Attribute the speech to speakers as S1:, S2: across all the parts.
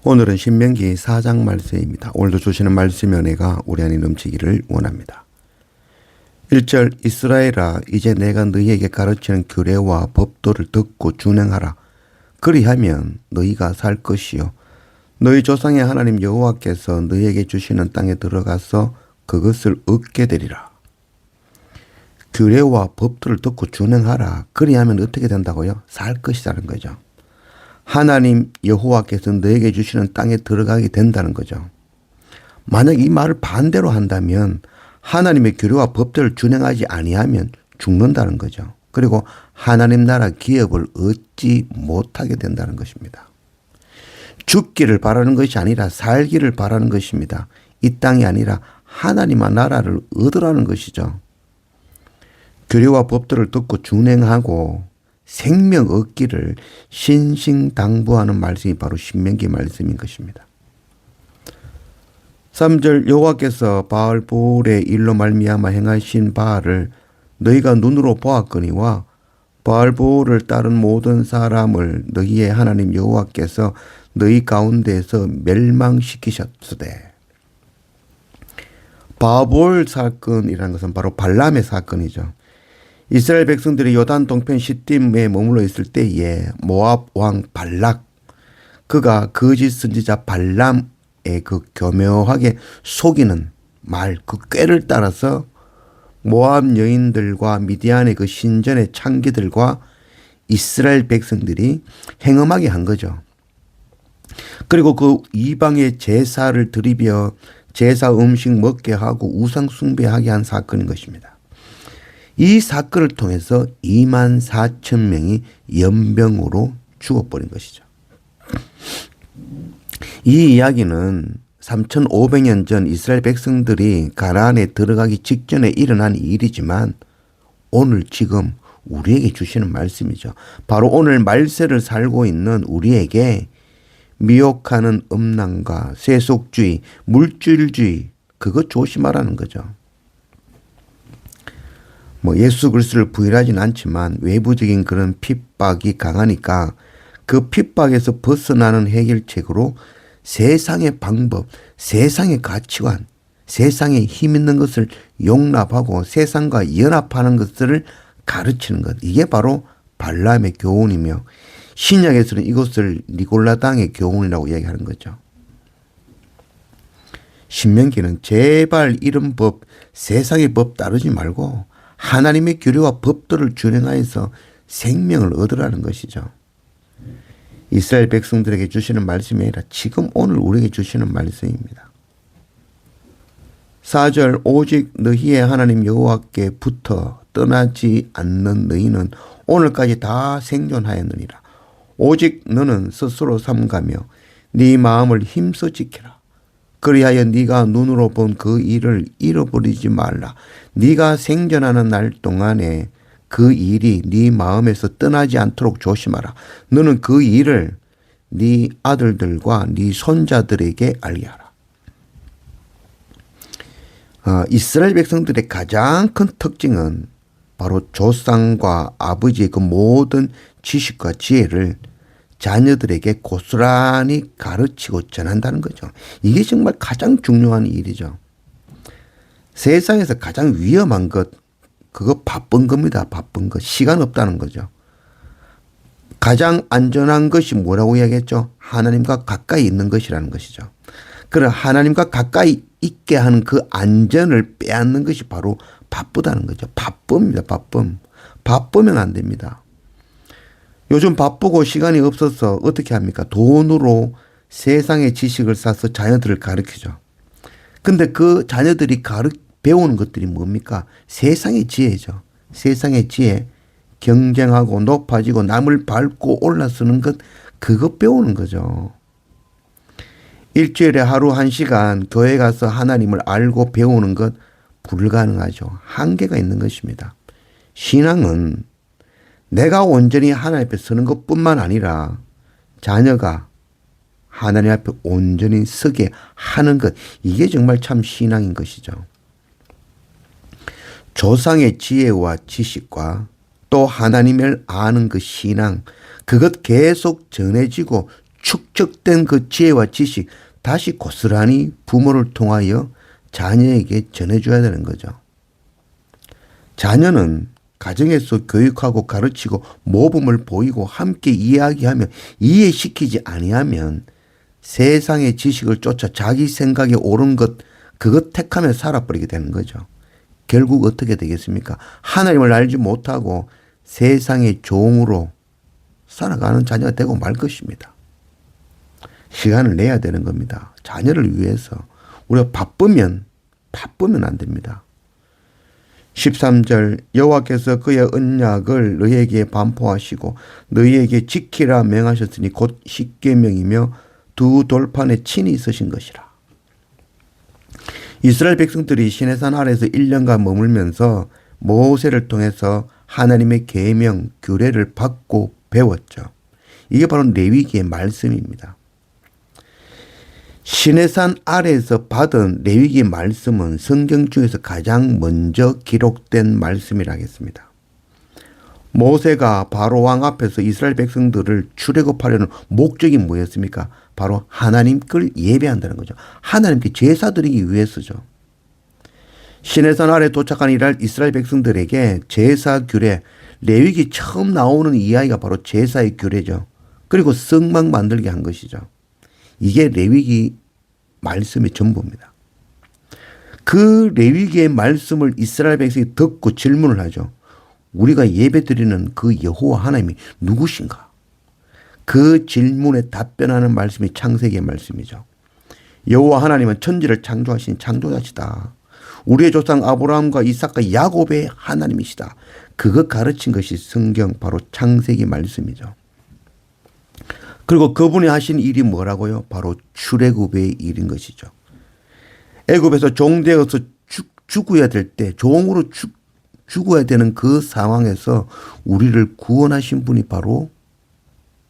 S1: 오늘은 신명기 4장 말씀입니다. 오늘도 주시는 말씀의 은혜가 우리 안에 넘치기를 원합니다. 1절 이스라엘아 이제 내가 너희에게 가르치는 규례와 법도를 듣고 준행하라. 그리하면 너희가 살 것이요 너희 조상의 하나님 여호와께서 너희에게 주시는 땅에 들어가서 그것을 얻게 되리라. 규례와 법도를 듣고 준행하라. 그리하면 어떻게 된다고요? 살 것이라는 거죠. 하나님 여호와께서 너에게 주시는 땅에 들어가게 된다는 거죠. 만약 이 말을 반대로 한다면 하나님의 규례와 법들을 준행하지 아니하면 죽는다는 거죠. 그리고 하나님 나라 기업을 얻지 못하게 된다는 것입니다. 죽기를 바라는 것이 아니라 살기를 바라는 것입니다. 이 땅이 아니라 하나님의 나라를 얻으라는 것이죠. 규례와 법들을 듣고 준행하고 생명 얻기를 신신당부하는 말씀이 바로 신명기 말씀인 것입니다. 3절 여호와께서 바알보올의 일로 말미암아 행하신 바알을 너희가 눈으로 보았거니와 바알보올을 따른 모든 사람을 너희의 하나님 여호와께서 너희 가운데에서 멸망시키셨으되. 바알보올 사건이라는 것은 바로 발람의 사건이죠. 이스라엘 백성들이 요단 동편 시딤에 머물러 있을 때에 모압 왕 발락, 그가 거짓 선지자 발람의 그 교묘하게 속이는 말, 그 꾀를 따라서 모압 여인들과 미디안의 그 신전의 창기들과 이스라엘 백성들이 행음하게 한 거죠. 그리고 그 이방의 제사를 드리며 제사 음식 먹게 하고 우상 숭배하게 한 사건인 것입니다. 이 사건을 통해서 24,000명이 연병으로 죽어버린 것이죠. 이 이야기는 3,500년 전 이스라엘 백성들이 가나안에 들어가기 직전에 일어난 일이지만 오늘 지금 우리에게 주시는 말씀이죠. 바로 오늘 말세를 살고 있는 우리에게 미혹하는 음란과 세속주의, 물질주의, 그거 조심하라는 거죠. 예수 그리스도를 부인하진 않지만 외부적인 그런 핍박이 강하니까 그 핍박에서 벗어나는 해결책으로 세상의 방법, 세상의 가치관, 세상에 힘 있는 것을 용납하고 세상과 연합하는 것을 가르치는 것. 이게 바로 발람의 교훈이며 신약에서는 이것을 니골라당의 교훈이라고 이야기하는 거죠. 신명기는 제발 이런 법, 세상의 법 따르지 말고 하나님의 규례와 법도를 준행하여서 생명을 얻으라는 것이죠. 이스라엘 백성들에게 주시는 말씀이 아니라 지금 오늘 우리에게 주시는 말씀입니다. 4절 오직 너희의 하나님 여호와께부터 떠나지 않는 너희는 오늘까지 다 생존하였느니라. 오직 너는 스스로 삼가며 네 마음을 힘써 지켜라. 그리하여 네가 눈으로 본 그 일을 잃어버리지 말라. 네가 생존하는 날 동안에 그 일이 네 마음에서 떠나지 않도록 조심하라. 너는 그 일을 네 아들들과 네 손자들에게 알게 하라. 이스라엘 백성들의 가장 큰 특징은 바로 조상과 아버지의 그 모든 지식과 지혜를 자녀들에게 고스란히 가르치고 전한다는 거죠. 이게 정말 가장 중요한 일이죠. 세상에서 가장 위험한 것, 그거 바쁜 겁니다. 바쁜 것. 시간 없다는 거죠. 가장 안전한 것이 뭐라고 이야기했죠? 하나님과 가까이 있는 것이라는 것이죠. 그래 하나님과 가까이 있게 하는 그 안전을 빼앗는 것이 바로 바쁘다는 거죠. 바쁩니다. 바쁨. 바쁘면 안 됩니다. 요즘 바쁘고 시간이 없어서 어떻게 합니까? 돈으로 세상의 지식을 사서 자녀들을 가르치죠. 근데 그 자녀들이 배우는 것들이 뭡니까? 세상의 지혜죠. 세상의 지혜, 경쟁하고 높아지고 남을 밟고 올라서는 것, 그거 배우는 거죠. 일주일에 하루 1시간 교회 가서 하나님을 알고 배우는 것 불가능하죠. 한계가 있는 것입니다. 신앙은 내가 온전히 하나님 앞에 서는 것뿐만 아니라 자녀가 하나님 앞에 온전히 서게 하는 것, 이게 정말 참 신앙인 것이죠. 조상의 지혜와 지식과 또 하나님을 아는 그 신앙, 그것 계속 전해지고 축적된 그 지혜와 지식 다시 고스란히 부모를 통하여 자녀에게 전해줘야 되는 거죠. 자녀는 가정에서 교육하고 가르치고 모범을 보이고 함께 이야기하며 이해시키지 아니하면 세상의 지식을 쫓아 자기 생각에 옳은 것 그것 택하며 살아버리게 되는 거죠. 결국 어떻게 되겠습니까? 하나님을 알지 못하고 세상의 종으로 살아가는 자녀가 되고 말 것입니다. 시간을 내야 되는 겁니다. 자녀를 위해서. 우리가 바쁘면 안 됩니다. 13절 여호와께서 그의 언약을 너희에게 반포하시고 너희에게 지키라 명하셨으니 곧 십계명이며 두 돌판에 친히 쓰신 것이라. 이스라엘 백성들이 시내산 아래에서 1년간 머물면서 모세를 통해서 하나님의 계명, 규례를 받고 배웠죠. 이게 바로 레위기의 말씀입니다. 시내산 아래에서 받은 레위기의 말씀은 성경 중에서 가장 먼저 기록된 말씀이라 하겠습니다. 모세가 바로 왕 앞에서 이스라엘 백성들을 출애굽하려는 목적이 뭐였습니까? 바로 하나님께 예배한다는 거죠. 하나님께 제사 드리기 위해서죠. 시내산 아래 도착한 이스라엘 백성들에게 제사 규례, 레위기 처음 나오는 이야기가 바로 제사의 규례죠. 그리고 성막 만들게 한 것이죠. 이게 레위기 말씀의 전부입니다. 그 레위기의 말씀을 이스라엘 백성이 듣고 질문을 하죠. 우리가 예배드리는 그 여호와 하나님이 누구신가? 그 질문에 답변하는 말씀이 창세기의 말씀이죠. 여호와 하나님은 천지를 창조하신 창조자시다. 우리의 조상 아브라함과 이삭과 야곱의 하나님이시다. 그거 가르친 것이 성경 바로 창세기 말씀이죠. 그리고 그분이 하신 일이 뭐라고요? 바로 출애굽의 일인 것이죠. 애굽에서 종되어서 죽어야 될 때 종으로 죽어야 되는 그 상황에서 우리를 구원하신 분이 바로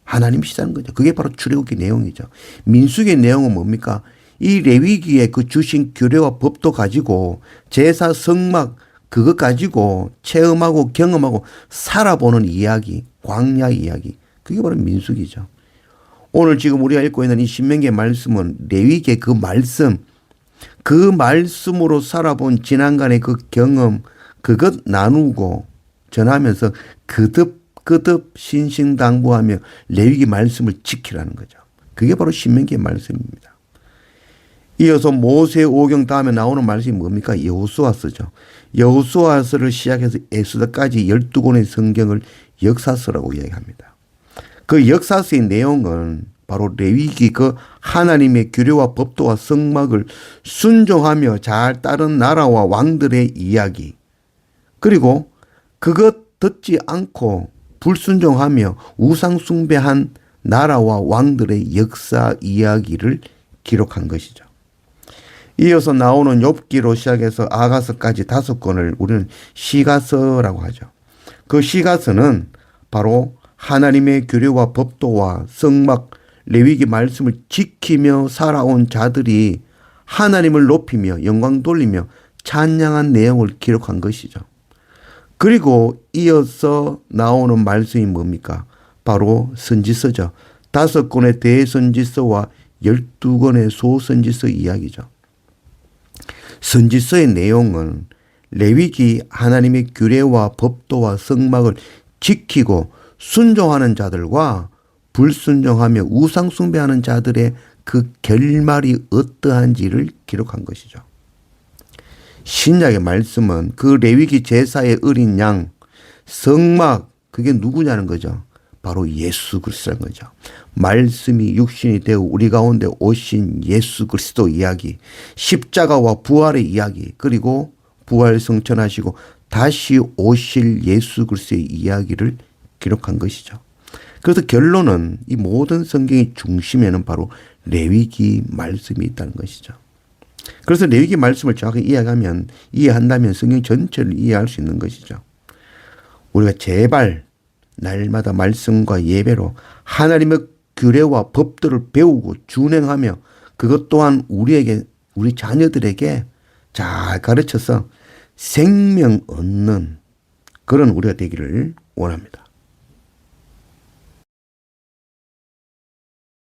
S1: 하나님이시다는 거죠. 그게 바로 출애굽기 내용이죠. 민수기의 내용은 뭡니까? 이 레위기에 그 주신 규례와 법도 가지고 제사 성막 그것 가지고 체험하고 경험하고 살아보는 이야기, 광야 이야기. 그게 바로 민수기죠. 오늘 지금 우리가 읽고 있는 이 신명기의 말씀은 레위기의 그 말씀으로 살아본 지난간의 그 경험 그것 나누고 전하면서 거듭 신신당부하며 레위기 말씀을 지키라는 거죠. 그게 바로 신명기의 말씀입니다. 이어서 모세 오경 다음에 나오는 말씀이 뭡니까? 여호수아서죠. 여호수아서를 시작해서 에스더까지 12권의 성경을 역사서라고 이야기합니다. 그 역사서의 내용은 바로 레위기 그 하나님의 규례와 법도와 성막을 순종하며 잘 따른 나라와 왕들의 이야기 그리고 그것 듣지 않고 불순종하며 우상 숭배한 나라와 왕들의 역사 이야기를 기록한 것이죠. 이어서 나오는 욥기로 시작해서 아가서까지 5권을 우리는 시가서라고 하죠. 그 시가서는 바로 하나님의 규례와 법도와 성막 레위기 말씀을 지키며 살아온 자들이 하나님을 높이며 영광 돌리며 찬양한 내용을 기록한 것이죠. 그리고 이어서 나오는 말씀이 뭡니까? 바로 선지서죠. 5권의 대선지서와 12권의 소선지서 이야기죠. 선지서의 내용은 레위기 하나님의 규례와 법도와 성막을 지키고 순종하는 자들과 불순종하며 우상 숭배하는 자들의 그 결말이 어떠한지를 기록한 것이죠. 신약의 말씀은 그 레위기 제사의 어린 양, 성막 그게 누구냐는 거죠. 바로 예수 그리스도라는 거죠. 말씀이 육신이 되어 우리 가운데 오신 예수 그리스도 이야기, 십자가와 부활의 이야기, 그리고 부활 성천하시고 다시 오실 예수 그리스도의 이야기를 기록한 것이죠. 그래서 결론은 이 모든 성경의 중심에는 바로 레위기 말씀이 있다는 것이죠. 그래서 레위기 말씀을 정확히 이해한다면 성경 전체를 이해할 수 있는 것이죠. 우리가 제발 날마다 말씀과 예배로 하나님의 규례와 법들을 배우고 준행하며 그것 또한 우리 자녀들에게 잘 가르쳐서 생명 얻는 그런 우리가 되기를 원합니다.